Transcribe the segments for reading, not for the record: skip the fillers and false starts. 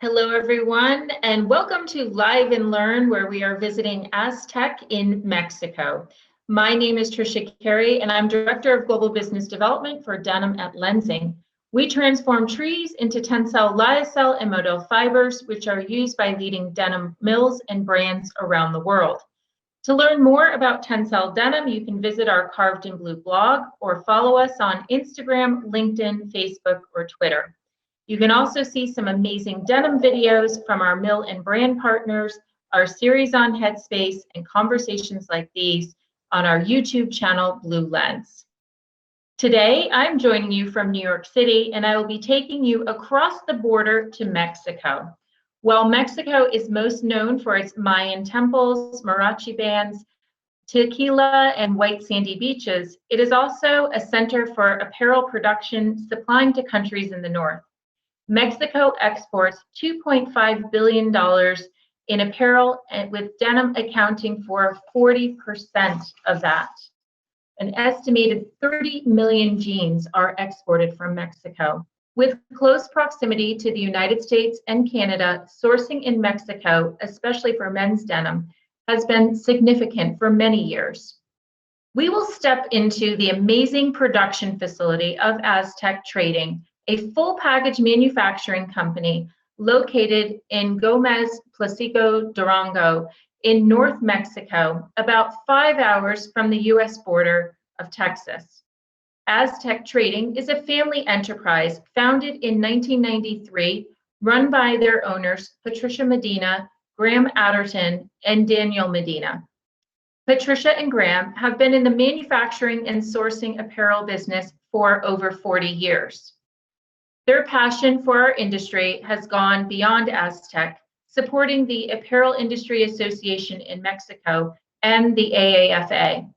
Hello, everyone, and welcome to Live and Learn, where we are visiting AZTEC in Mexico. My name is Tricia Carey, and I'm Director of Global Business Development for Denim at LENZ. We transform trees into tencel, lyocell, and modal fibers, which are used by leading denim mills and brands around the world. To learn more about tencel denim, you can visit our Carved in Blue blog or follow us on Instagram, LinkedIn, Facebook, or Twitter. You can also see some amazing denim videos from our mill and brand partners, our series on Headspace, and conversations like these on our YouTube channel, Blue Lens. Today, I'm joining you from New York City, and I will be taking you across the border to Mexico. While Mexico is most known for its Mayan temples, mariachi bands, tequila, and white sandy beaches, it is also a center for apparel production supplying to countries in the north. Mexico exports $2.5 billion in apparel, and with denim accounting for 40% of that. An estimated 30 million jeans are exported from Mexico. With close proximity to the United States and Canada, sourcing in Mexico, especially for men's denim, has been significant for many years. We will step into the amazing production facility of AZTEC Trading, a full package manufacturing company located in Gómez Placico, Durango in North Mexico, about 5 hours from the US border of Texas. AZTEC Trading is a family enterprise founded in 1993, run by their owners, Patricia Medina, Graham Adderton, and Daniel Medina. Patricia and Graham have been in the manufacturing and sourcing apparel business for over 40 years. Their passion for our industry has gone beyond AZTEC, supporting the Apparel Industry Association in Mexico and the AAFA.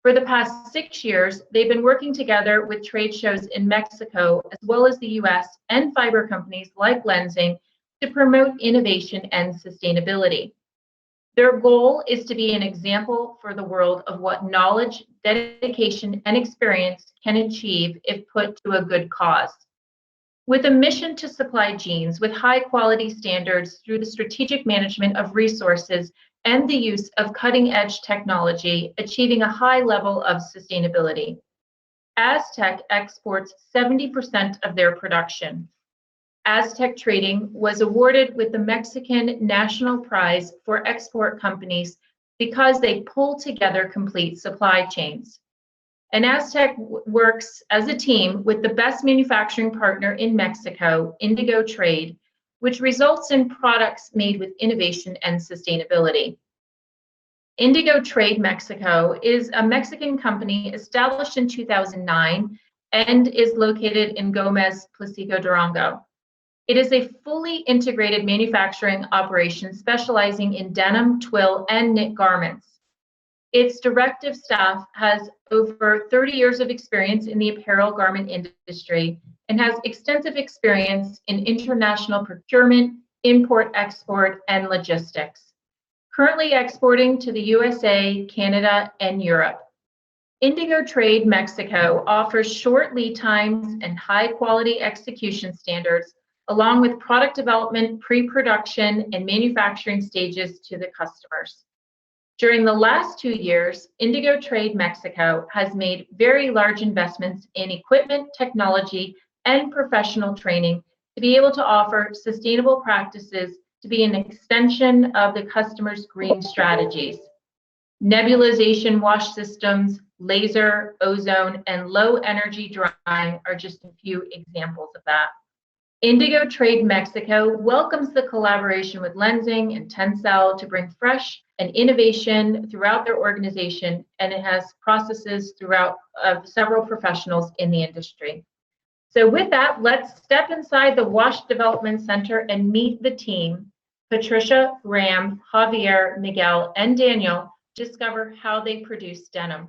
For the past 6 years, they've been working together with trade shows in Mexico, as well as the US and fiber companies like LENZ to promote innovation and sustainability. Their goal is to be an example for the world of what knowledge, dedication, and experience can achieve if put to a good cause. With a mission to supply jeans with high quality standards through the strategic management of resources and the use of cutting edge technology, achieving a high level of sustainability. AZTEC exports 70% of their production. AZTEC Trading was awarded with the Mexican National Prize for Export Companies because they pull together complete supply chains. And AZTEC works as a team with the best manufacturing partner in Mexico, Indigo Trade, which results in products made with innovation and sustainability. Indigo Trade Mexico is a Mexican company established in 2009 and is located in Gómez Placico, Durango. It is a fully integrated manufacturing operation specializing in denim, twill, and knit garments. Its directive staff has over 30 years of experience in the apparel garment industry and has extensive experience in international procurement, import, export, and logistics. Currently exporting to the USA, Canada, and Europe. Indigo Trade Mexico offers short lead times and high quality execution standards, along with product development, pre-production, and manufacturing stages to the customers. During the last 2 years, Indigo Trade Mexico has made very large investments in equipment, technology, and professional training to be able to offer sustainable practices to be an extension of the customer's green strategies. Nebulization wash systems, laser, ozone, and low energy drying are just a few examples of that. Indigo Trade Mexico welcomes the collaboration with LENZ and TENCEL to bring fresh and innovation throughout their organization, and it has processes throughout several professionals in the industry. So with that, let's step inside the Wash Development Center and meet the team, Patricia, Graham, Javier, Miguel, and Daniel, to discover how they produce denim.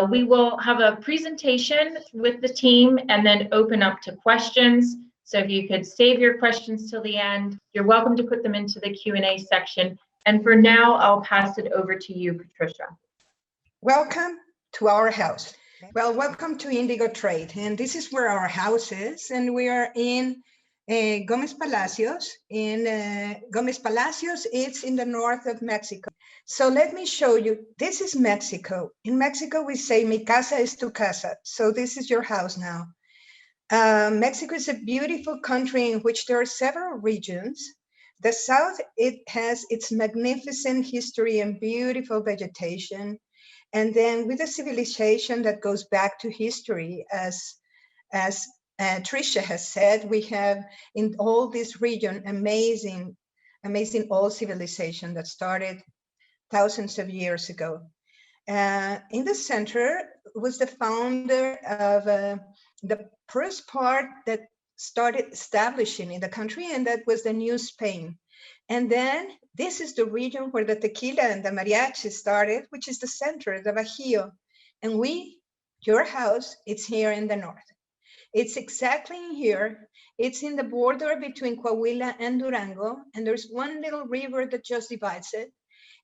We will have a presentation with the team and then open up to questions. So if you could save your questions till the end, you're welcome to put them into the Q&A section. And for now, I'll pass it over to you, Patricia. Welcome to our house. Well, welcome to Indigo Trade. And this is where our house is. And we are in Gomez Palacios. Gomez Palacios, it's in the north of Mexico. So let me show you, this is Mexico. In Mexico, we say, mi casa es tu casa. So this is your house now. Mexico is a beautiful country in which there are several regions. The south, it has its magnificent history and beautiful vegetation. And then with a civilization that goes back to history, as Tricia has said, we have in all this region amazing old civilization that started thousands of years ago. In the center was the founder of the first part that started establishing in the country, and that was the New Spain. And then this is the region where the tequila and the mariachi started, which is the center, the Bajío. And your house, it's here in the north. It's exactly in here. It's in the border between Coahuila and Durango, and there's one little river that just divides it.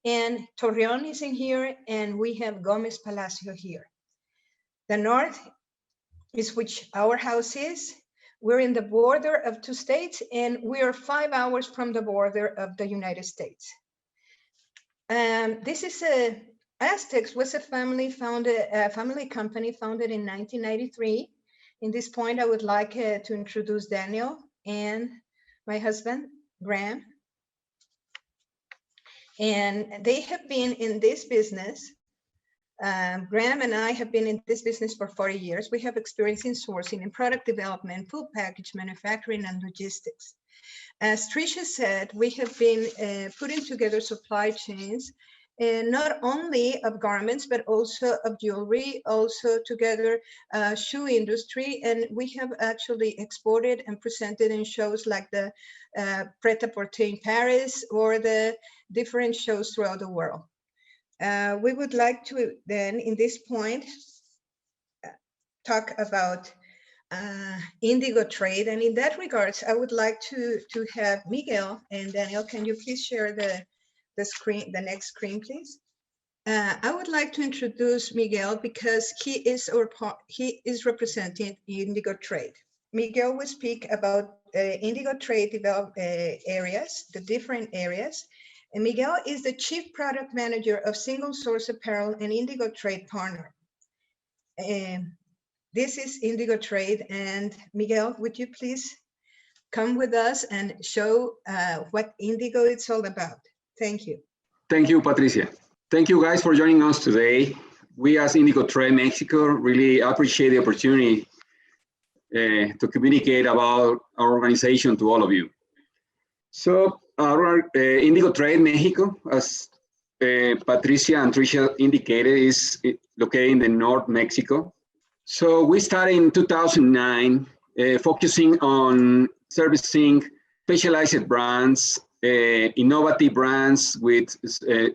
And Torreon is in here, and we have Gomez Palacio here. The north is which our house is. We're in the border of 2 states, and we are 5 hours from the border of the United States. This is AZTEX was a family company founded in 1993. In this point, I would like to introduce Daniel and my husband, Graham. And they have been in this business. Graham and I have been in this business for 40 years. We have experience in sourcing and product development, food package manufacturing, and logistics. As Tricia said, we have been putting together supply chains, not only of garments, but also of jewelry, also together shoe industry. And we have actually exported and presented in shows like the Pret-a-Porter in Paris or the different shows throughout the world. We would like to then, in this point, talk about indigo trade. And in that regards, I would like to have Miguel and Daniel, can you please share the screen, the next screen, please? I would like to introduce Miguel because he is representing indigo trade. Miguel will speak about indigo trade developed areas, the different areas. And Miguel is the Chief Product Manager of Single Source Apparel and Indigo Trade Partner. This is Indigo Trade, and Miguel, would you please come with us and show what Indigo is all about? Thank you. Thank you, Patricia. Thank you guys for joining us today. We as Indigo Trade Mexico really appreciate the opportunity to communicate about our organization to all of you. So our Indigo Trade Mexico, as Patricia and Tricia indicated, is located in the North Mexico. So we started in 2009, focusing on servicing specialized brands, innovative brands with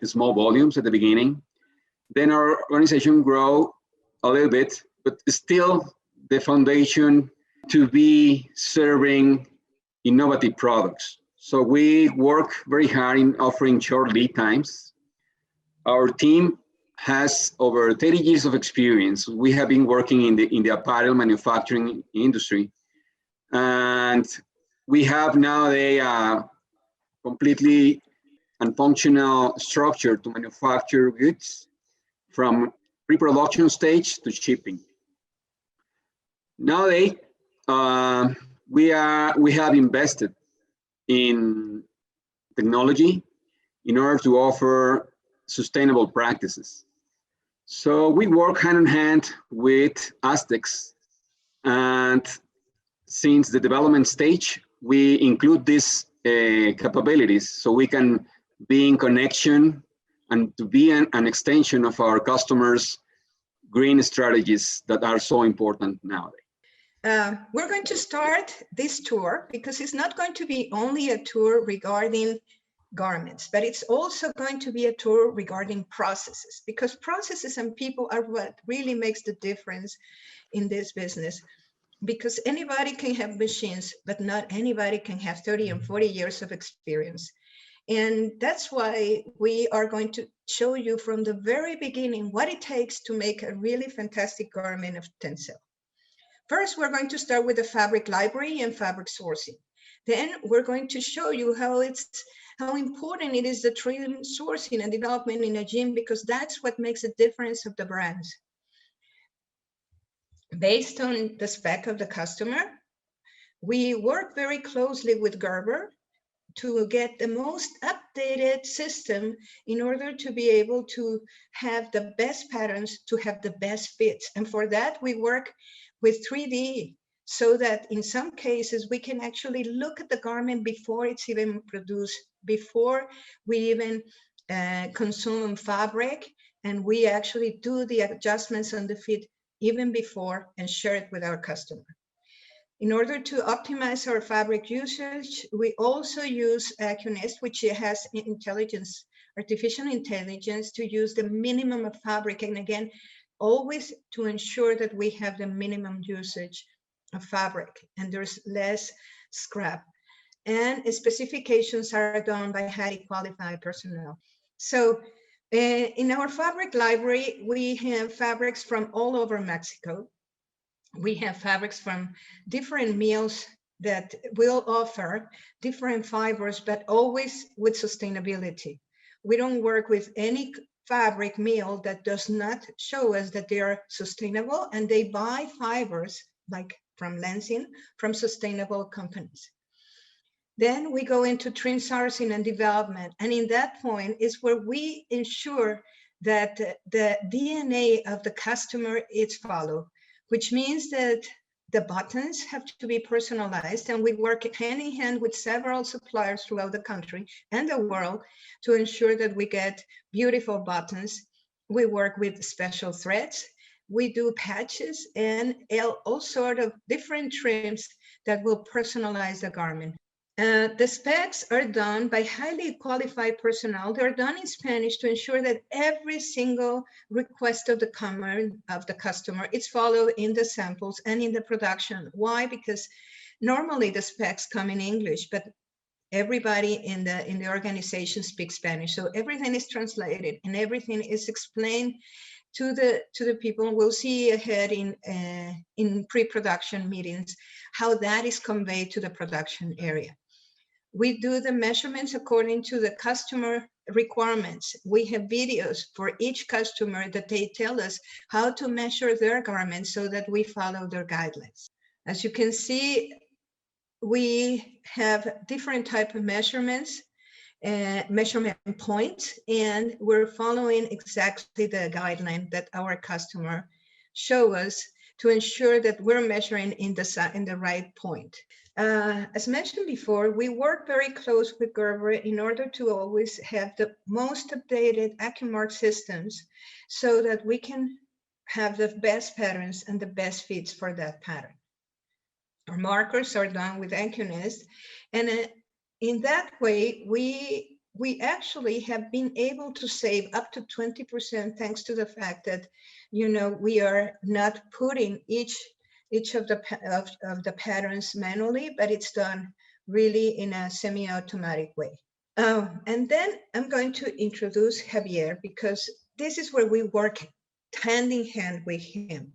small volumes at the beginning. Then our organization grew a little bit, but still the foundation to be serving innovative products. So we work very hard in offering short lead times. Our team has over 30 years of experience. We have been working in the apparel manufacturing industry. And we have nowadays a completely and functional structure to manufacture goods from pre-production stage to shipping. Nowadays, we have invested in technology in order to offer sustainable practices. So we work hand in hand with AZTEX, and since the development stage, we include these capabilities so we can be in connection and to be an extension of our customers' green strategies that are so important nowadays. We're going to start this tour because it's not going to be only a tour regarding garments, but it's also going to be a tour regarding processes, because processes and people are what really makes the difference in this business. Because anybody can have machines, but not anybody can have 30 and 40 years of experience. And that's why we are going to show you from the very beginning what it takes to make a really fantastic garment of TENCEL. First, we're going to start with the fabric library and fabric sourcing. Then we're going to show you how important it is the trim sourcing and development in a gym, because that's what makes a difference of the brands. Based on the spec of the customer, we work very closely with Gerber to get the most updated system in order to be able to have the best patterns, to have the best fits. And for that, we work with 3D, so that in some cases, we can actually look at the garment before it's even produced, before we even consume fabric, and we actually do the adjustments on the fit even before and share it with our customer. In order to optimize our fabric usage, we also use Acunist, which has intelligence, artificial intelligence, to use the minimum of fabric. And again, always to ensure that we have the minimum usage of fabric and there's less scrap. And specifications are done by highly qualified personnel. So in our fabric library, we have fabrics from all over Mexico. We have fabrics from different mills that will offer different fibers, but always with sustainability. We don't work with any fabric mill that does not show us that they are sustainable, and they buy fibers like from LENZ from sustainable companies. Then we go into trim sourcing and development. And in that point is where we ensure that the DNA of the customer is followed, which means that the buttons have to be personalized, and we work hand in hand with several suppliers throughout the country and the world to ensure that we get beautiful buttons. We work with special threads. We do patches and all sort of different trims that will personalize the garment. The specs are done by highly qualified personnel. They're done in Spanish to ensure that every single request of the customer is followed in the samples and in the production. Why? Because normally the specs come in English, but everybody in the organization speaks Spanish. So everything is translated and everything is explained to the people. We'll see ahead in pre-production meetings how that is conveyed to the production area. We do the measurements according to the customer requirements. We have videos for each customer that they tell us how to measure their garments so that we follow their guidelines. As you can see, we have different type of measurements, measurement points, and we're following exactly the guideline that our customer show us to ensure that we're measuring in the right point. As mentioned before, we work very close with Gerber in order to always have the most updated AccuMark systems so that we can have the best patterns and the best fits for that pattern. Our markers are done with Acunist, and in that way, we actually have been able to save up to 20% thanks to the fact that, you know, we are not putting each of the patterns manually, but it's done really in a semi-automatic way. And then I'm going to introduce Javier, because this is where we work hand in hand with him.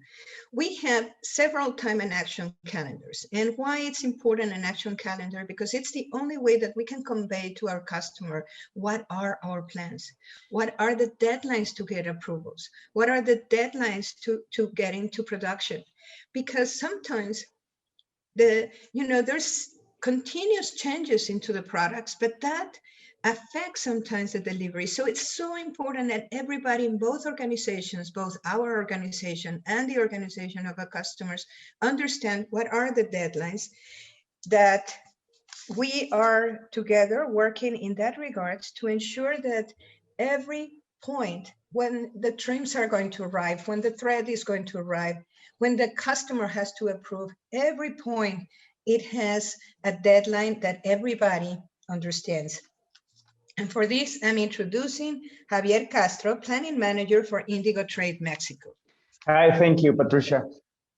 We have several time and action calendars. And why it's important, an action calendar? Because it's the only way that we can convey to our customer what are our plans, what are the deadlines to get approvals, what are the deadlines to get into production. Because sometimes there's continuous changes into the products, but that affects sometimes the delivery. So it's so important that everybody in both organizations, both our organization and the organization of our customers, understand what are the deadlines, that we are together working in that regards to ensure that every point, when the trims are going to arrive, when the thread is going to arrive, when the customer has to approve, every point, it has a deadline that everybody understands. And for this, I'm introducing Javier Castro, Planning Manager for Indigo Trade Mexico. Hi, thank you, Patricia.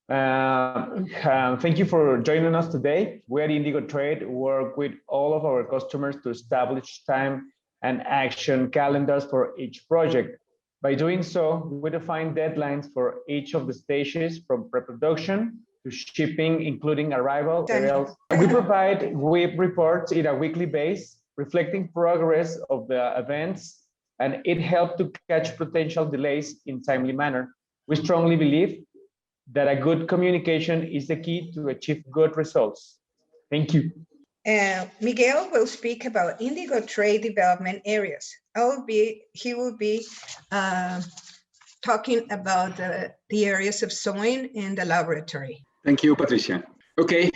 Thank you for joining us today. We at Indigo Trade work with all of our customers to establish time and action calendars for each project. By doing so, we define deadlines for each of the stages from pre-production to shipping, including arrival. Denim. We provide web reports in a weekly basis, reflecting progress of the events, and it helps to catch potential delays in timely manner. We strongly believe that a good communication is the key to achieve good results. Thank you. Miguel will speak about indigo trade development areas. He will be talking about the areas of sewing in the laboratory. Thank you, Patricia. Okay,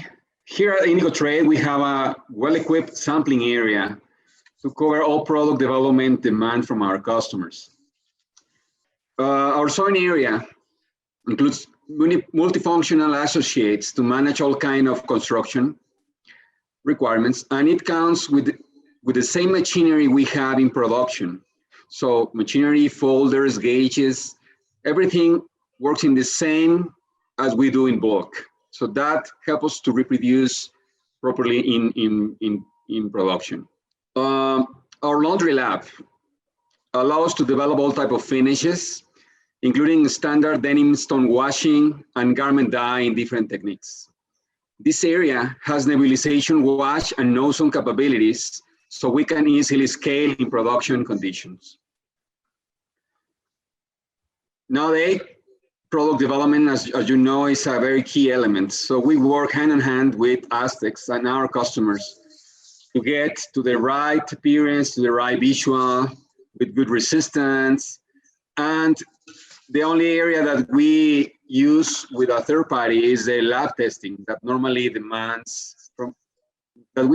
here at Indigo Trade, we have a well-equipped sampling area to cover all product development demand from our customers. Our sewing area includes multifunctional associates to manage all kinds of construction requirements, and it counts with the same machinery we have in production. So machinery, folders, gauges, everything works in the same as we do in bulk. So that helps us to reproduce properly in production. Our laundry lab allows us to develop all type of finishes, including standard denim stone washing and garment dye in different techniques. This area has nebulization wash and no-zone capabilities, so we can easily scale in production conditions. Nowadays, product development, as you know, is a very key element. So we work hand in hand with AZTEX and our customers to get to the right appearance, to the right visual, with good resistance. And the only area that we use with a third party is the lab testing that normally we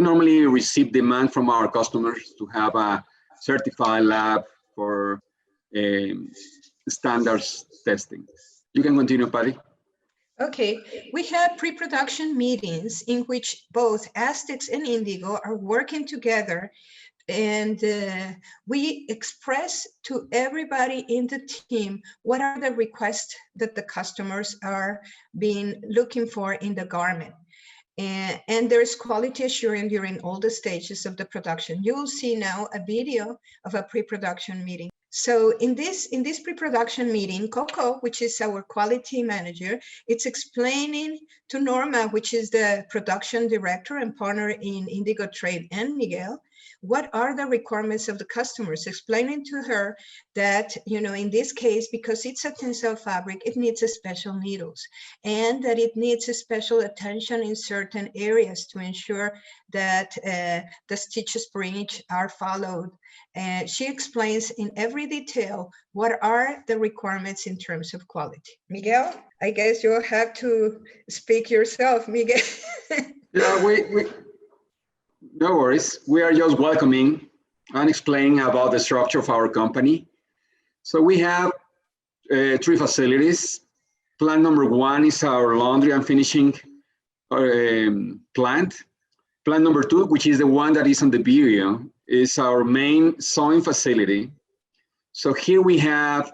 normally receive demand from our customers to have a certified lab for standards testing. You can continue, Patty. Okay, we have pre-production meetings in which both AZTEX and Indigo are working together, and we express to everybody in the team what are the requests that the customers are looking for in the garment. And there's quality assurance during all the stages of the production. You will see now a video of a pre-production meeting. So in this pre-production meeting, Coco, which is our quality manager, it's explaining to Norma, which is the production director and partner in Indigo Trade, and Miguel, what are the requirements of the customers, explaining to her that, you know, in this case, because it's a tencel fabric, it needs a special needles, and that it needs a special attention in certain areas to ensure that the stitch springs are followed. And she explains in every detail what are the requirements in terms of quality. Miguel, I guess you'll have to speak yourself, Miguel. Yeah, no worries. We are just welcoming and explaining about the structure of our company. So we have 3 facilities. Plant number 1 is our laundry and finishing plant. Plant number 2, which is the one that is on the video, is our main sewing facility. So here we have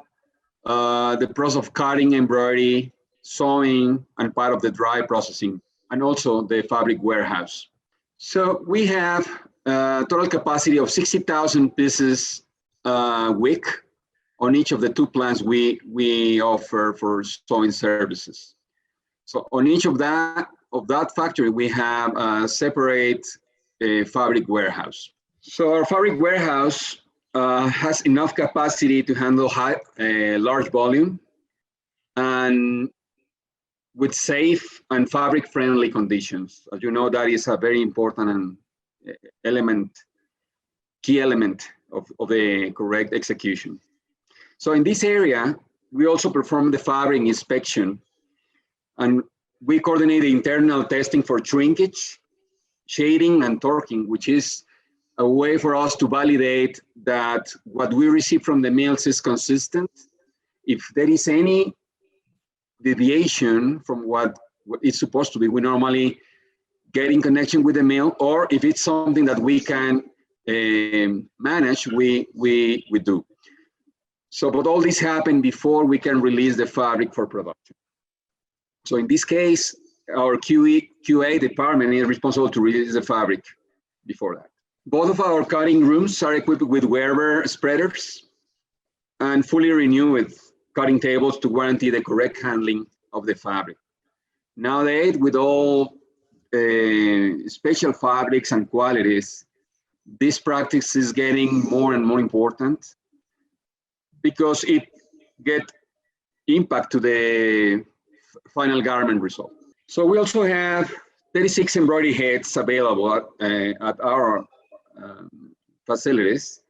the process of cutting, embroidery, sewing, and part of the dry processing, and also the fabric warehouse. So we have a total capacity of 60,000 pieces a week on each of the 2 plants we offer for sewing services. So on each of that factory, we have a separate fabric warehouse. So our fabric warehouse has enough capacity to handle large volume and with safe and fabric-friendly conditions. As you know, that is a very important key element of the correct execution. So in this area, we also perform the fabric inspection, and we coordinate the internal testing for shrinkage, shading, and torquing, which is a way for us to validate that what we receive from the mills is consistent. If there is any deviation from what it's supposed to be, we normally get in connection with the mill, or if it's something that we can manage, we do. So, but all this happened before we can release the fabric for production. So in this case, our QA department is responsible to release the fabric before that. Both of our cutting rooms are equipped with wearable spreaders and fully renewed with cutting tables to guarantee the correct handling of the fabric. Nowadays, with all special fabrics and qualities, this practice is getting more and more important because it get impact to the final garment result. So we also have 36 embroidery heads available at our facilities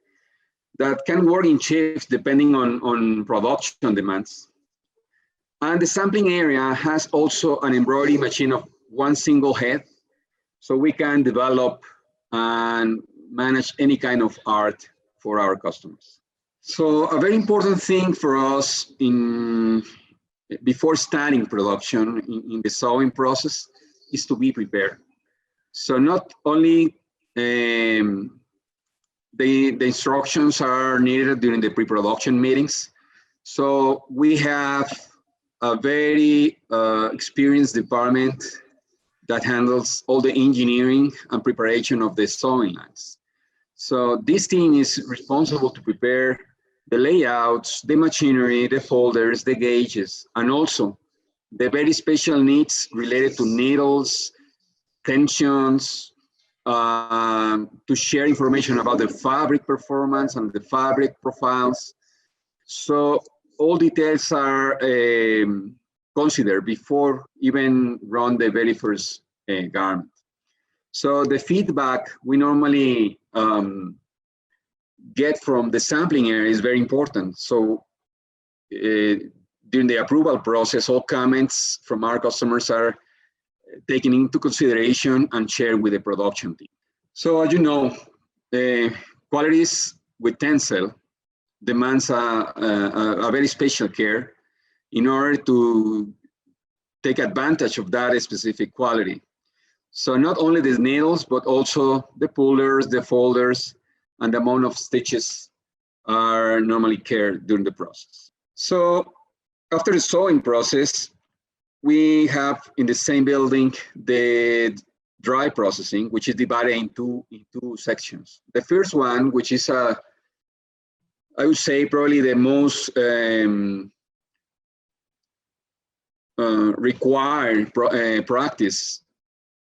that can work in shifts depending on production demands. And the sampling area has also an embroidery machine of one single head, so we can develop and manage any kind of art for our customers. So a very important thing for us before starting production in the sewing process is to be prepared. So not only the instructions are needed during the pre-production meetings. So we have a very experienced department that handles all the engineering and preparation of the sewing lines. So this team is responsible to prepare the layouts, the machinery, the folders, the gauges, and also the very special needs related to needles, tensions, to share information about the fabric performance and the fabric profiles. So all details are considered before even run the very first garment. So the feedback we normally get from the sampling area is very important. So during the approval process, all comments from our customers are taken into consideration and shared with the production team. So as you know, qualities with TENCEL demands a very special care in order to take advantage of that specific quality. So not only the needles, but also the pullers, the folders, and the amount of stitches are normally cared during the process. So after the sewing process, we have in the same building the dry processing, which is divided into two sections. The first one, which is I would say probably the most required practice,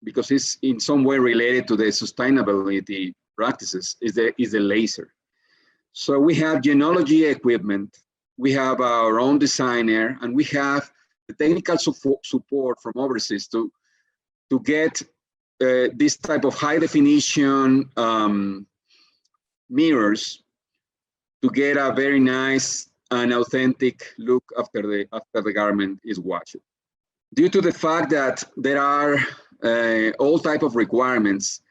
because it's in some way related to the sustainability practices, is the laser. So we have genealogy equipment, we have our own designer, and we have the technical support from overseas to get this type of high definition mirrors to get a very nice and authentic look after the garment is washed. Due to the fact that there are all type of requirements,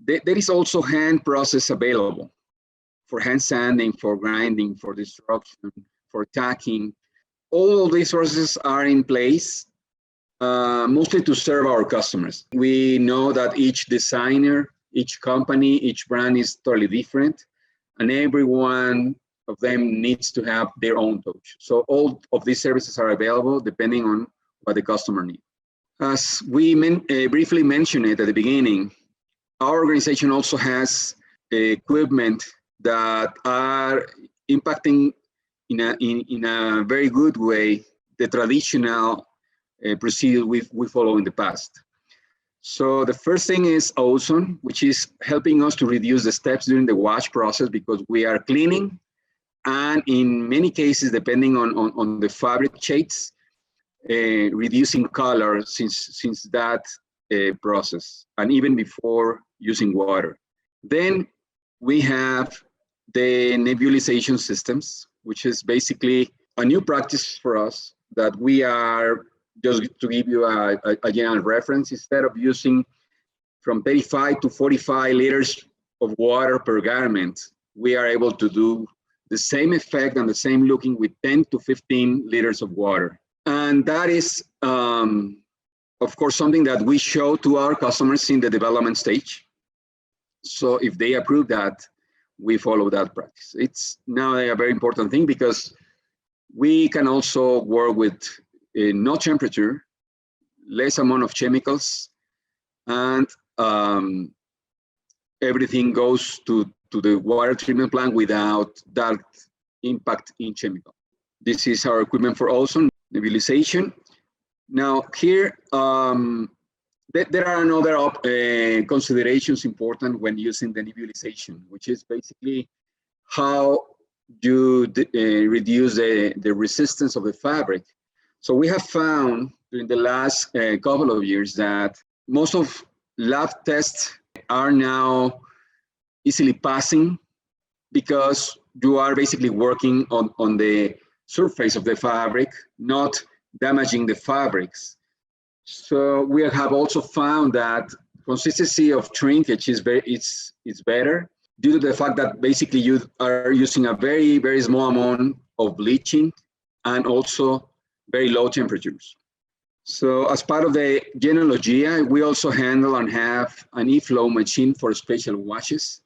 there is also hand process available for hand sanding, for grinding, for destruction, for tacking. All of these processes are in place, mostly to serve our customers. We know that each designer, each company, each brand is totally different, and every one of them needs to have their own touch. So all of these services are available depending on what the customer needs. As we briefly mentioned it at the beginning, our organization also has equipment that are impacting in a very good way the traditional procedure we follow in the past. So the first thing is ozone, which is helping us to reduce the steps during the wash process because we are cleaning, and in many cases, depending on the fabric shades, reducing color since that process, and even before using water. Then we have the nebulization systems, which is basically a new practice for us that we are, just to give you a general reference, instead of using from 35 to 45 liters of water per garment, we are able to do the same effect and the same looking with 10 to 15 liters of water. And that is, of course, something that we show to our customers in the development stage. So if they approve that, we follow that practice. It's now a very important thing because we can also work with no temperature, less amount of chemicals, and everything goes to the water treatment plant without that impact in chemical. This is our equipment for ozone nebulization. Now here, there are another considerations important when using the nebulization, which is basically how you reduce the resistance of the fabric. So we have found during the last couple of years that most of lab tests are now easily passing because you are basically working on the surface of the fabric, not damaging the fabrics. So we have also found that consistency of shrinkage is better due to the fact that basically you are using a very, very small amount of bleaching and also very low temperatures. So as part of the genealogy, we also handle and have an e-flow machine for special washes.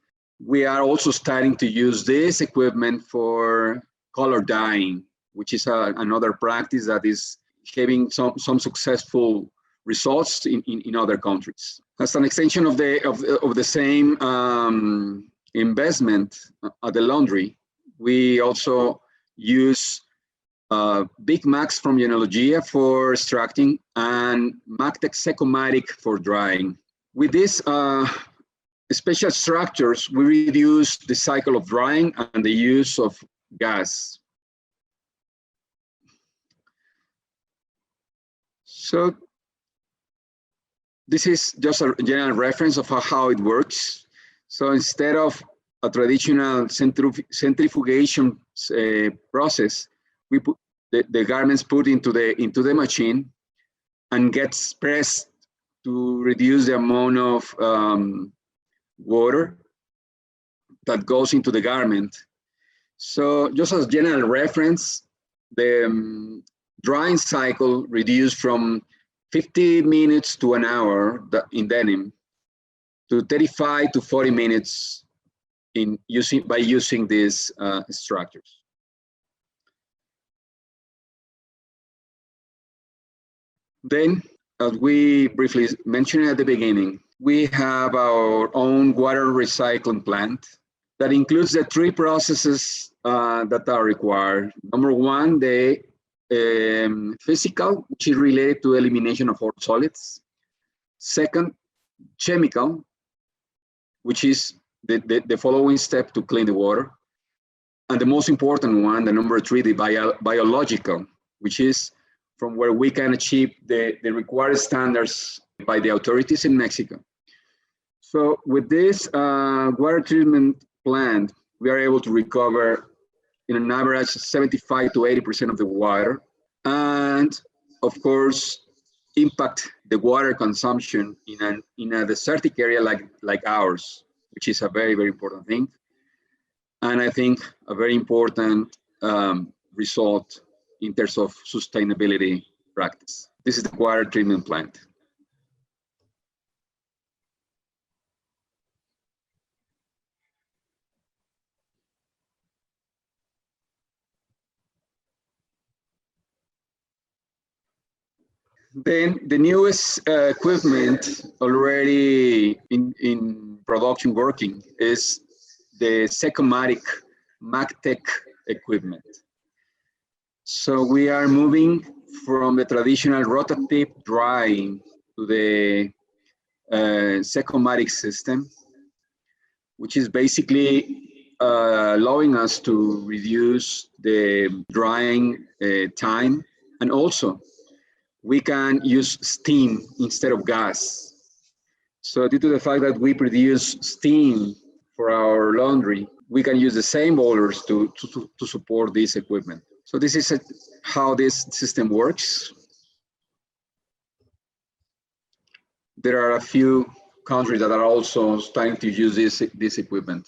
We are also starting to use this equipment for color dyeing, which is another practice that is having some successful results in other countries. As an extension of the same investment at the laundry, we also use Big Max from Genealogia for extracting and MacTex Secomatic for drying. With these special structures, we reduce the cycle of drying and the use of gas. So this is just a general reference of how it works. So instead of a traditional centrifugation process, we put the garments put into the machine and gets pressed to reduce the amount of water that goes into the garment. So just as general reference, the drying cycle reduced from 50 minutes to an hour in denim to 35 to 40 minutes by using these structures. Then, as we briefly mentioned at the beginning, we have our own water recycling plant that includes the three processes that are required. Number one, the physical, which is related to elimination of hard solids. Second, chemical, which is the following step to clean the water. And the most important one, the number three, the biological, which is from where we can achieve the required standards by the authorities in Mexico. So with this water treatment plant, we are able to recover in an average 75 to 80% of the water, and of course, impact the water consumption in a desertic area like ours, which is a very, very important thing. And I think a very important result in terms of sustainability practice. This is the water treatment plant. Then the newest equipment already in production working is the Secomatic MacTex equipment. So we are moving from the traditional rotative drying to the Secomatic system, which is basically allowing us to reduce the drying time, and also we can use steam instead of gas. So due to the fact that we produce steam for our laundry, we can use the same boilers to support this equipment. So this is how this system works. There are a few countries that are also starting to use this equipment.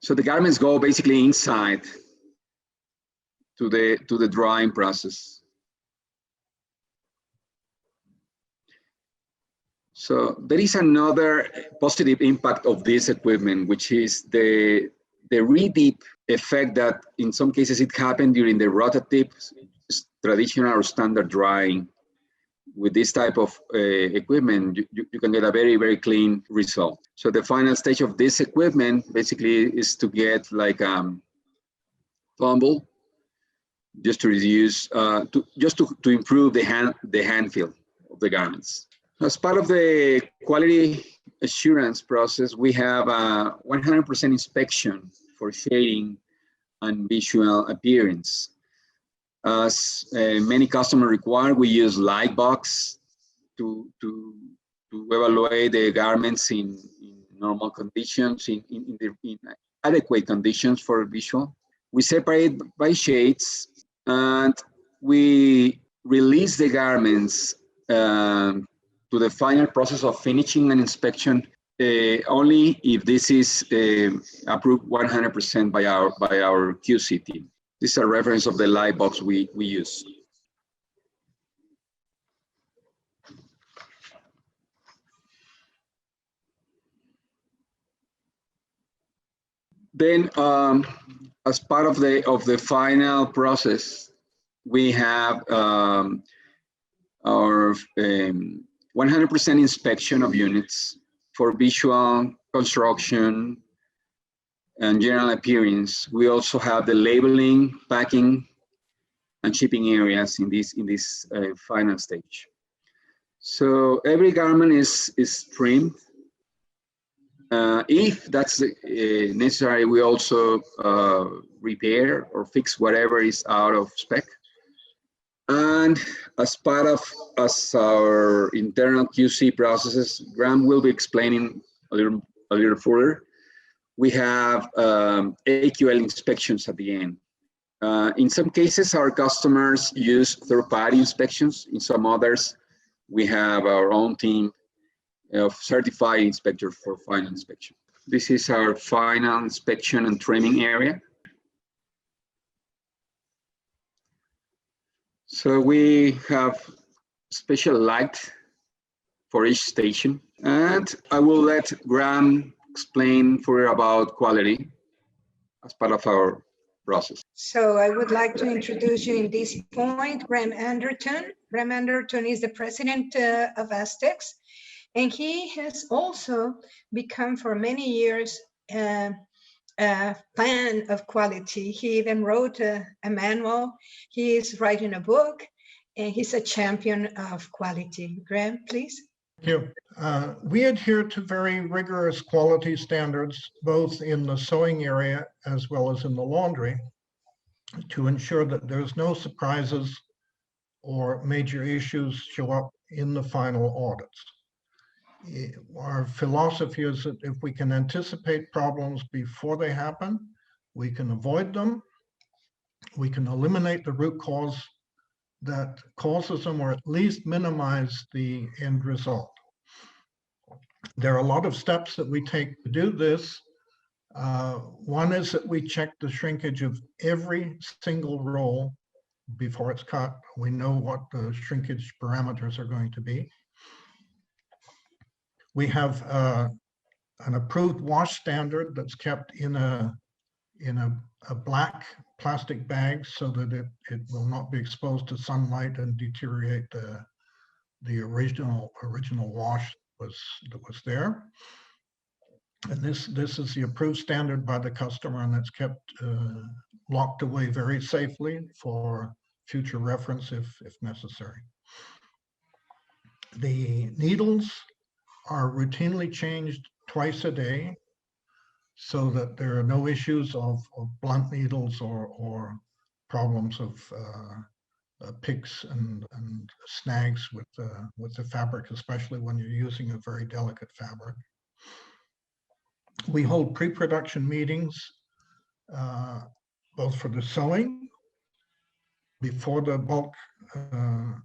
So the garments go basically inside to the drying process. So there is another positive impact of this equipment, which is the re-dip effect that in some cases it happened during the rotative traditional or standard drying. With this type of equipment, you can get a very, very clean result. So the final stage of this equipment basically is to get like fumble, just to reduce, to improve the hand feel of the garments. As part of the quality assurance process, we have a 100% inspection for shading and visual appearance. As many customers require, we use light box to evaluate the garments in normal conditions, in adequate conditions for visual. We separate by shades, and we release the garments to the final process of finishing and inspection only if this is approved 100% by our QC team. This is a reference of the light box we use. Then, as part of the final process, we have our 100% inspection of units for visual, construction, and general appearance. We also have the labeling, packing, and shipping areas in this final stage. So every garment is trimmed. If that's necessary, we also repair or fix whatever is out of spec. And as part of our internal QC processes, Graham will be explaining a little further. We have AQL inspections at the end. In some cases, our customers use third-party inspections. In some others, we have our own team of certified inspectors for final inspection. This is our final inspection and trimming area. So we have special light for each station, and I will let Graham explain further about quality as part of our process. So I would like to introduce you in this point, Graham Anderton. Graham Anderton is the president of AZTEX, and he has also become for many years a fan of quality. He even wrote a manual. He is writing a book, and he's a champion of quality. Graham, please. Thank you. We adhere to very rigorous quality standards, both in the sewing area as well as in the laundry, to ensure that there's no surprises or major issues show up in the final audits. Our philosophy is that if we can anticipate problems before they happen, we can avoid them, we can eliminate the root cause that causes them, or at least minimize the end result. There are a lot of steps that we take to do this. One is that we check the shrinkage of every single roll before it's cut. We know what the shrinkage parameters are going to be. We have an approved wash standard that's kept in a black plastic bag so that it will not be exposed to sunlight and deteriorate the original wash that was there. And this is the approved standard by the customer, and it's kept locked away very safely for future reference if necessary. The needles are routinely changed twice a day so that there are no issues of blunt needles or problems of picks and snags with the fabric, especially when you're using a very delicate fabric. We hold pre-production meetings, both for the sewing, before the bulk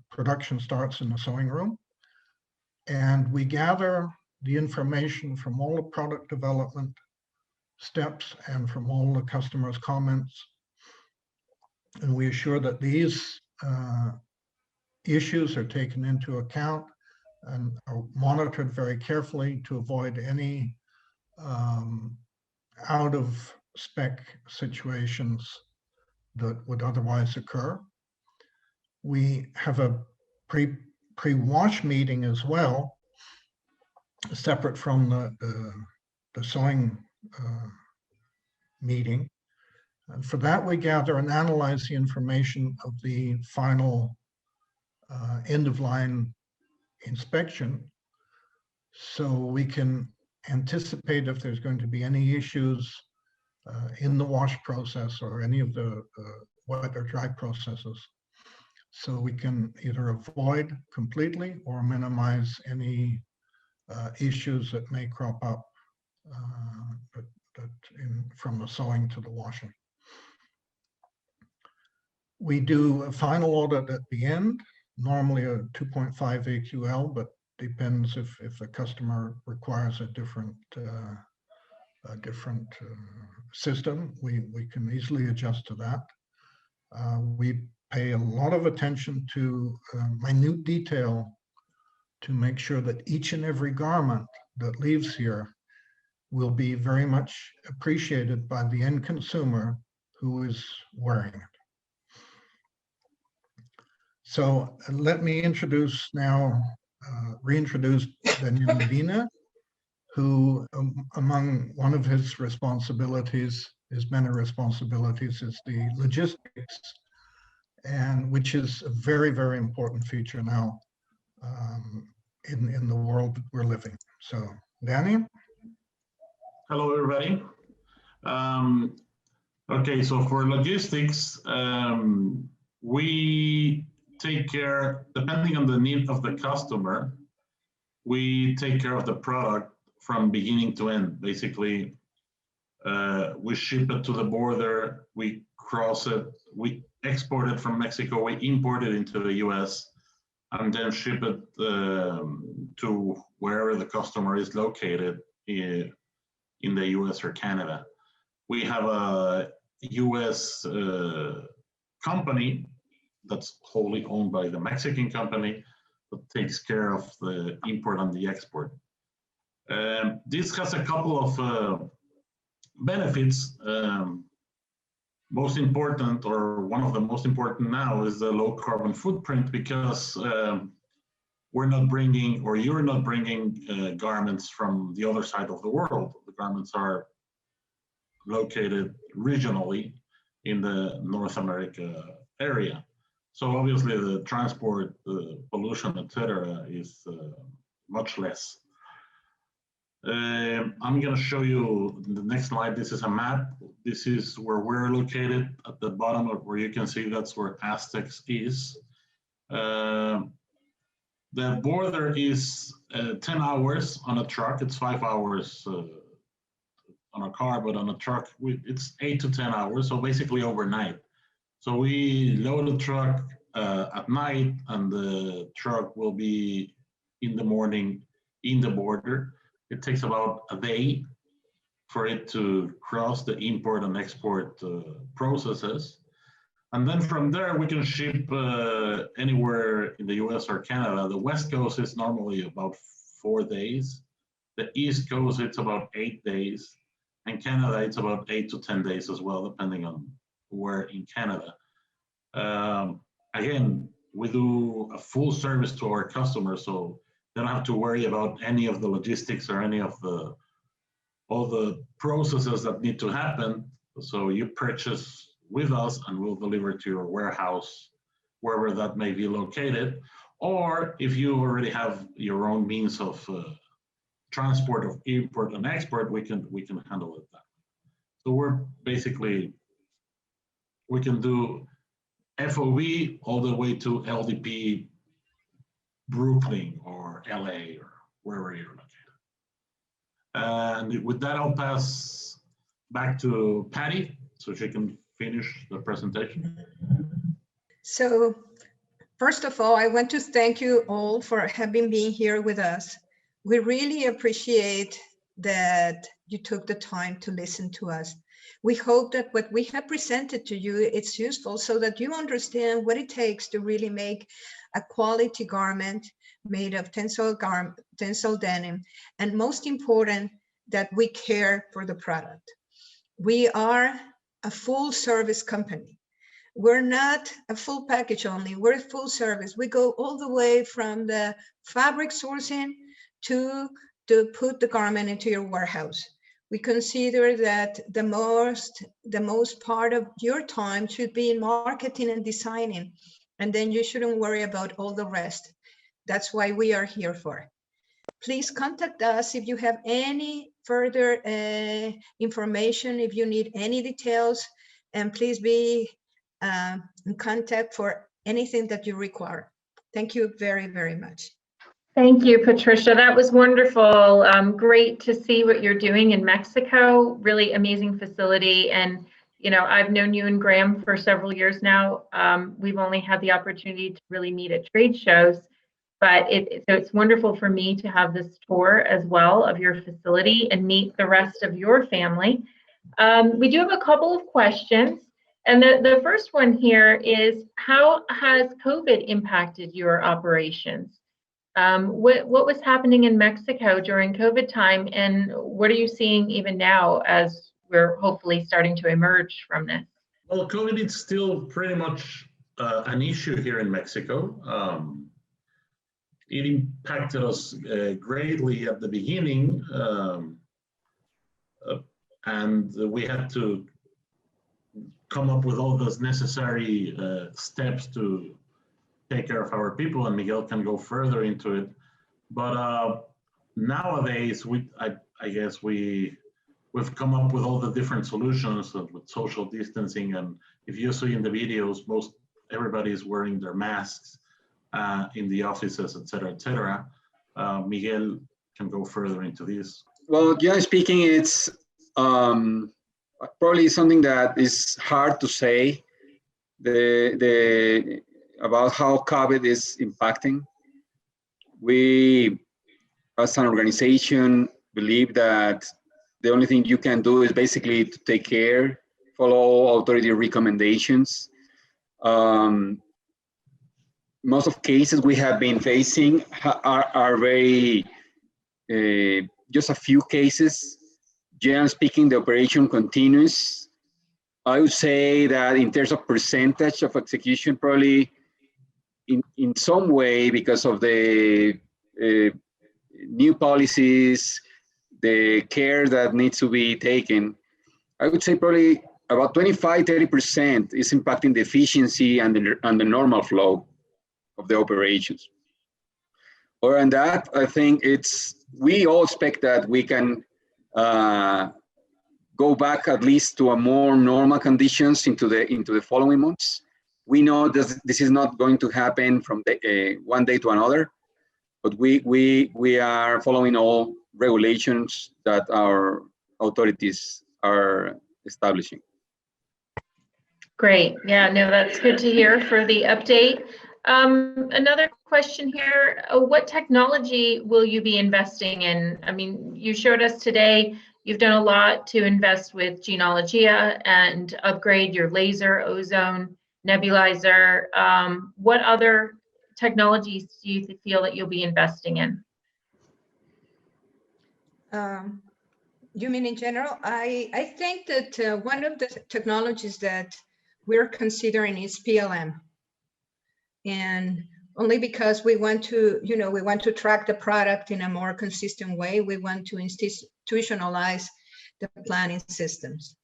production starts in the sewing room. And we gather the information from all the product development steps and from all the customers' comments. And we assure that these issues are taken into account and are monitored very carefully to avoid any out of spec situations that would otherwise occur. We have a pre-wash meeting as well, separate from the sewing meeting. And for that, we gather and analyze the information of the final end-of-line inspection, so we can anticipate if there's going to be any issues in the wash process or any of the wet or dry processes. So we can either avoid completely or minimize any issues that may crop up from the sewing to the washing. We do a final audit at the end, normally a 2.5 AQL, but depends if the customer requires a different system. We can easily adjust to that. We pay a lot of attention to minute detail to make sure that each and every garment that leaves here will be very much appreciated by the end consumer who is wearing it. So let me introduce now, reintroduce Daniel Medina, who among one of his responsibilities, his many responsibilities, is the logistics, and which is a very, very important feature now in the world that we're living. So Danny? Hello, everybody. Okay, so for logistics, we take care, depending on the need of the customer, we take care of the product from beginning to end. Basically, we ship it to the border, we cross it, we export it from Mexico, we import it into the US, and then ship it to wherever the customer is located in the US or Canada. We have a US company that's wholly owned by the Mexican company that takes care of the import and the export. This has a couple of benefits. Most important, or one of the most important now, is the low carbon footprint, because we're not bringing, or you're not bringing garments from the other side of the world. The garments are located regionally in the North America area. So obviously the transport, the pollution, etc., is much less. I'm going to show you the next slide. This is a map. This is where we're located. At the bottom of where you can see, that's where AZTEX is. The border is 10 hours on a truck. It's 5 hours on a car, but on a truck, it's 8 to 10 hours. So basically overnight. So we load the truck at night, and the truck will be in the morning in the border. It takes about a day for it to cross the import and export processes. And then from there, we can ship anywhere in the US or Canada. The West Coast is normally about 4 days. The East Coast, it's about 8 days. And Canada, it's about 8 to 10 days as well, depending on where in Canada. Again, we do a full service to our customers, so they don't have to worry about any of the logistics or any of all the processes that need to happen. So you purchase with us and we'll deliver to your warehouse, wherever that may be located. Or if you already have your own means of transport of import and export, we can handle it that way. So we're basically, we can do FOB all the way to LDP, Brooklyn or LA or wherever you're located. And with that, I'll pass back to Patty so she can finish the presentation. So first of all, I want to thank you all for having been here with us. We really appreciate that you took the time to listen to us. We hope that what we have presented to you, it's useful so that you understand what it takes to really make a quality garment made of tencel denim, and most important, that we care for the product. We are a full service company. We're not a full package only, we're a full service. We go all the way from the fabric sourcing to put the garment into your warehouse. We consider that the most part of your time should be in marketing and designing, and then you shouldn't worry about all the rest. That's why we are here for. Please contact us if you have any further information, if you need any details, and please be in contact for anything that you require. Thank you very, very much. Thank you, Patricia. That was wonderful. Great to see what you're doing in Mexico. Really amazing facility. And, you know, I've known you and Graham for several years now. We've only had the opportunity to really meet at trade shows, but so it's wonderful for me to have this tour as well of your facility and meet the rest of your family. We do have a couple of questions. And the first one here is, how has COVID impacted your operations? What was happening in Mexico during COVID time, and what are you seeing even now as we're hopefully starting to emerge from this? Well, COVID is still pretty much an issue here in Mexico. It impacted us greatly at the beginning, and we had to come up with all those necessary steps to take care of our people, and Miguel can go further into it. But nowadays, I guess we've come up with all the different solutions with social distancing, and if you see in the videos, everybody is wearing their masks in the offices, etc., etc. Miguel can go further into this. Well, generally speaking, it's probably something that is hard to say. About how COVID is impacting. We, as an organization, believe that the only thing you can do is basically to take care, follow authority recommendations. Most of cases we have been facing are very, just a few cases. Generally speaking, the operation continues. I would say that in terms of percentage of execution, probably in some way, because of the new policies, the care that needs to be taken, I would say probably about 25–30% is impacting the efficiency and the normal flow of the operations. Other than that, I think we all expect that we can go back at least to a more normal conditions into the following months. We know that this is not going to happen from one day to another, but we are following all regulations that our authorities are establishing. Great. Yeah, no, that's good to hear for the update. Another question here, what technology will you be investing in? I mean, you showed us today, you've done a lot to invest with Genealogia and upgrade your laser, ozone, nebulizer. What other technologies do you feel that you'll be investing in? You mean in general? I think that one of the technologies that we're considering is PLM. And only because we want to track the product in a more consistent way. We want to institutionalize the planning systems.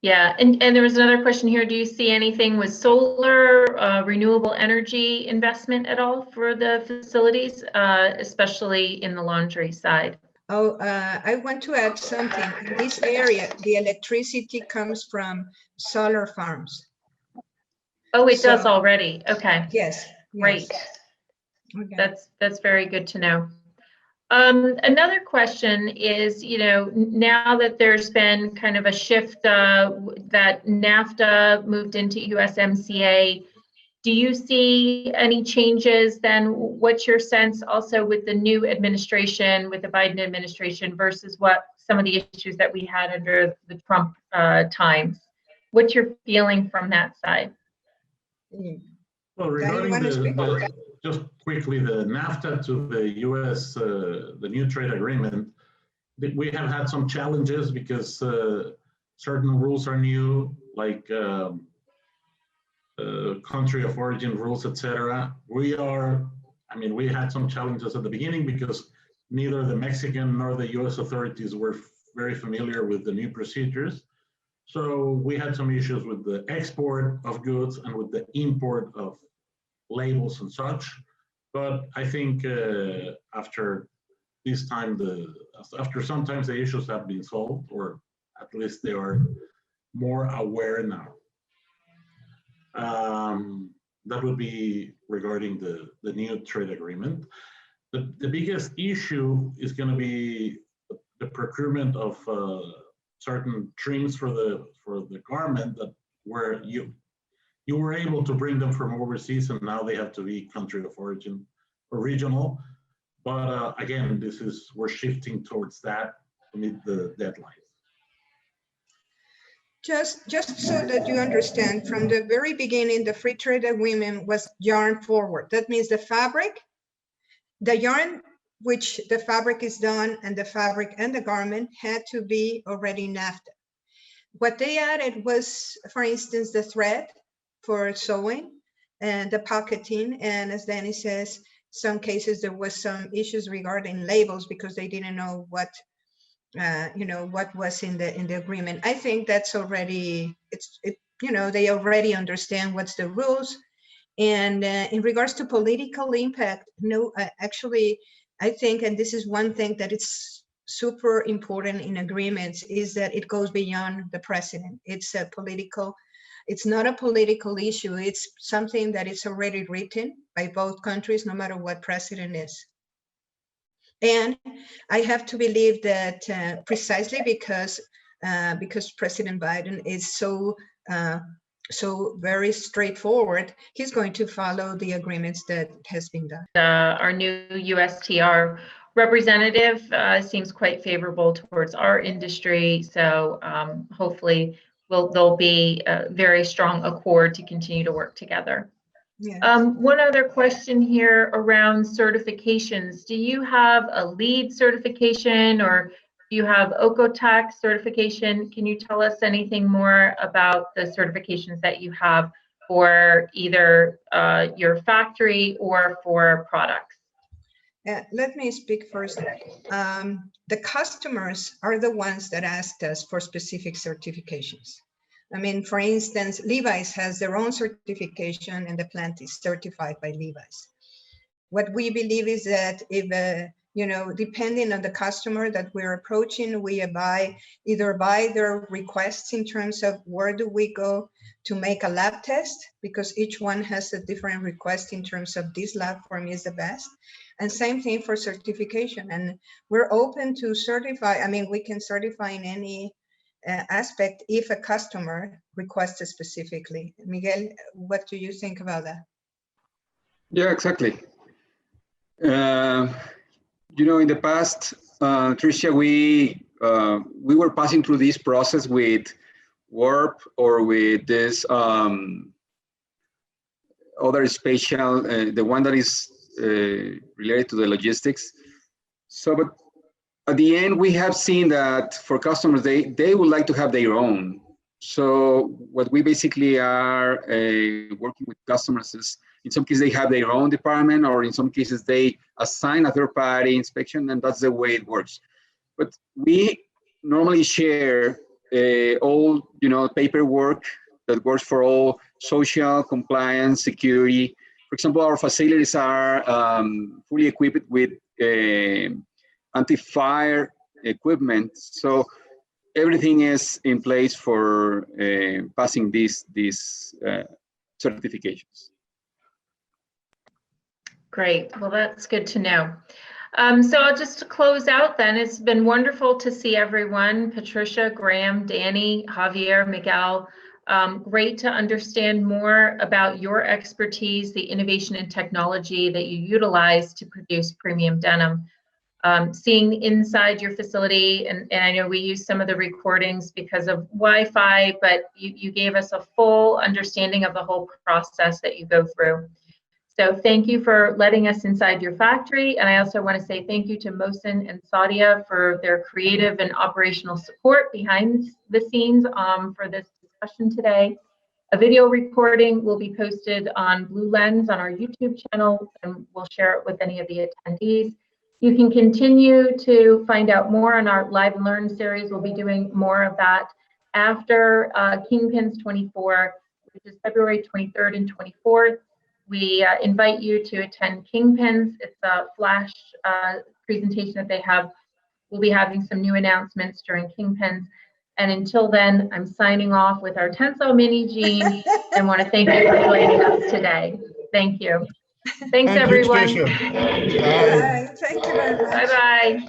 Yeah, and there was another question here. Do you see anything with solar, renewable energy investment at all for the facilities, especially in the laundry side? Oh, I want to add something. In this area, the electricity comes from solar farms. Oh, it does already. Okay. Yes. Great. Okay. That's very good to know. Another question is, now that there's been kind of a shift that NAFTA moved into USMCA, do you see any changes then? What's your sense also with the new administration, with the Biden administration versus what some of the issues that we had under the Trump times? What's your feeling from that side? Well, regarding just quickly, the NAFTA to the US, the new trade agreement, we have had some challenges because certain rules are new, like country of origin rules, etc. We had some challenges at the beginning because neither the Mexican nor the US authorities were very familiar with the new procedures. So we had some issues with the export of goods and with the import of labels and such. But I think after this time, after sometimes the issues have been solved, or at least they are more aware now. That would be regarding the new trade agreement. The biggest issue is going to be the procurement of certain trims for the garment that where you were able to bring them from overseas, and now they have to be country of origin or regional. But again, we're shifting towards that to meet the deadlines. Just so that you understand, from the very beginning, the free trade agreement was yarn forward. That means the fabric, the yarn which the fabric is done, and the fabric and the garment had to be already NAFTA. What they added was, for instance, the thread for sewing and the pocketing. And as Danny says, some cases there was some issues regarding labels because they didn't know what what was in the agreement. I think that's already, they already understand what's the rules. And in regards to political impact, no, actually, I think, and this is one thing that it's super important in agreements, is that it goes beyond the president. It's not a political issue. It's something that is already written by both countries, no matter what president is. And I have to believe that precisely because President Biden is so very straightforward, he's going to follow the agreements that has been done. Our new USTR representative seems quite favorable towards our industry, so hopefully there'll be a very strong accord to continue to work together. Yes. One other question here around certifications. Do you have a LEED certification, or do you have OCOTAC certification? Can you tell us anything more about the certifications that you have for either your factory or for products? Let me speak first. The customers are the ones that asked us for specific certifications. I mean, for instance, Levi's has their own certification, and the plant is certified by Levi's. What we believe is that if, depending on the customer that we're approaching, we either buy their requests in terms of where do we go to make a lab test, because each one has a different request in terms of this lab for me is the best. And same thing for certification. And we're open to certify. I mean, we can certify in any aspect if a customer requests it specifically. Miguel, what do you think about that? Yeah, exactly. In the past, Tricia, we were passing through this process with warp or with this other spatial, the one that is related to the logistics. So, but at the end, we have seen that for customers, they would like to have their own. So what we basically are working with customers is, in some cases, they have their own department, or in some cases, they assign a third-party inspection, and that's the way it works. But we normally share all, paperwork that works for all social, compliance, security. For example, our facilities are fully equipped with anti-fire equipment. So everything is in place for passing these certifications. Great. Well, that's good to know. So I'll just close out then. It's been wonderful to see everyone, Patricia, Graham, Danny, Javier, Miguel. Great to understand more about your expertise, the innovation and technology that you utilize to produce premium denim. Seeing inside your facility, and I know we use some of the recordings because of Wi-Fi, but you gave us a full understanding of the whole process that you go through. So thank you for letting us inside your factory. And I also want to say thank you to Mohsin and Sadia for their creative and operational support behind the scenes for this discussion today. A video recording will be posted on Blue Lens on our YouTube channel, and we'll share it with any of the attendees. You can continue to find out more on our Live and Learn series. We'll be doing more of that after Kingpins 24, which is February 23rd and 24th. We invite you to attend Kingpins. It's a flash presentation that they have. We'll be having some new announcements during Kingpins. And until then, I'm signing off with our TENCEL mini Jean and want to thank you for joining us today. Thank you. Thanks, Thank you, everyone. Tricia. Bye. Bye. Thank you very much. Bye-bye.